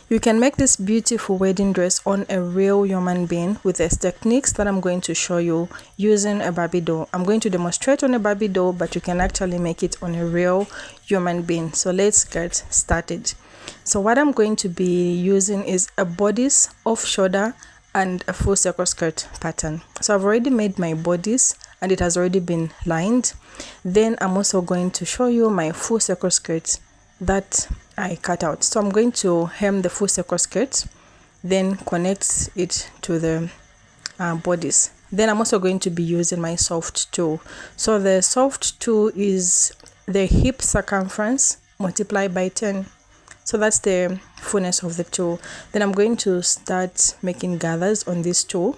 You can make this beautiful wedding dress on a real human being with the techniques that I'm going to show you using a Barbie doll. I'm going to demonstrate on a Barbie doll, but you can actually make it on a real human being. So let's get started. So what I'm going to be using is a bodice, off shoulder, and a full circle skirt pattern. So I've already made my bodice and it has already been lined. Then I'm also going to show you my full circle skirt that I cut out. So I'm going to hem the full circle skirt, then connect it to the bodice. Then I'm also going to be using my soft toe. So the soft toe is the hip circumference multiplied by 10. So that's the fullness of the toe. Then I'm going to start making gathers on this toe.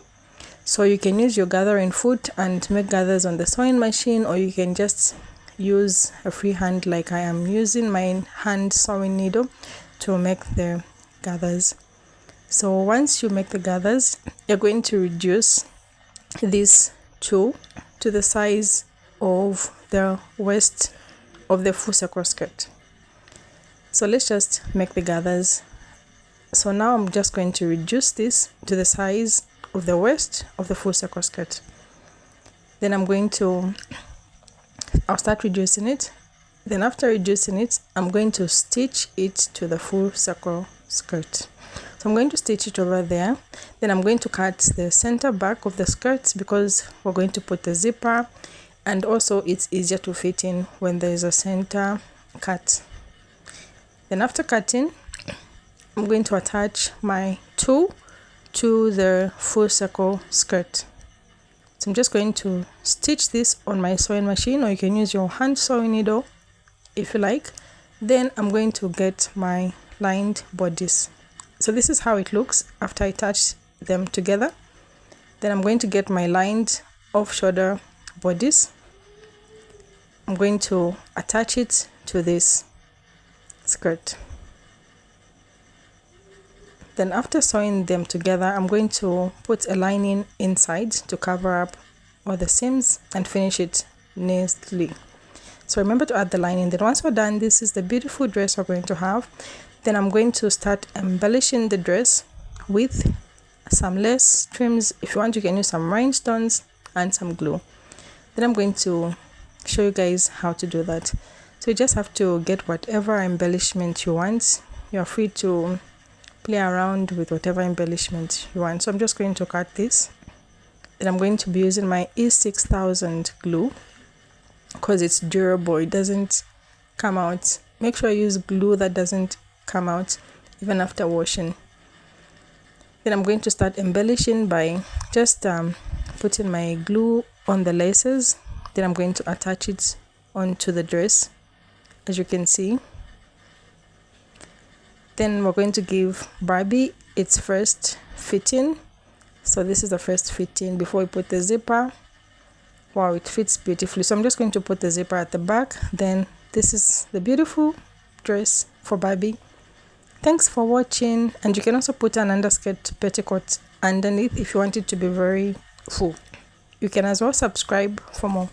So you can use your gathering foot and make gathers on the sewing machine, or you can just use a free hand like I am using my hand sewing needle to make the gathers. So once you make the gathers, you're going to reduce this toe to the size of the waist of the full circle skirt. So let's just make the gathers. So now I'm just going to reduce this to the size of the waist of the full circle skirt. Then I'll start reducing it. Then after reducing it, I'm going to stitch it to the full circle skirt. So I'm going to stitch it over there. Then I'm going to cut the center back of the skirt because we're going to put the zipper, and also it's easier to fit in when there is a center cut. Then after cutting, I'm going to attach my toe to the full circle skirt. So I'm just going to stitch this on my sewing machine, or you can use your hand sewing needle if you like. Then I'm going to get my lined bodice. So this is how it looks after I attach them together. Then I'm going to get my lined off shoulder bodice. I'm going to attach it to this skirt. Then after sewing them together, I'm going to put a lining inside to cover up all the seams and finish it neatly. So remember to add the lining. Then once we're done, this is the beautiful dress we're going to have. Then I'm going to start embellishing the dress with some lace trims. If you want, you can use some rhinestones and some glue. Then I'm going to show you guys how to do that. So you just have to get whatever embellishment you want. You're free to play around with whatever embellishment you want. So I'm just going to cut this. Then I'm going to be using my E6000 glue because it's durable. It doesn't come out. Make sure you use glue that doesn't come out even after washing. Then I'm going to start embellishing by just putting my glue on the laces. Then I'm going to attach it onto the dress, as you can see. Then we're going to give Barbie its first fitting. So this is the first fitting before we put the zipper. Wow, it fits beautifully. So I'm just going to put the zipper at the back. Then this is the beautiful dress for Barbie. Thanks for watching. And you can also put an underskirt petticoat underneath if you want it to be very full. You can as well subscribe for more.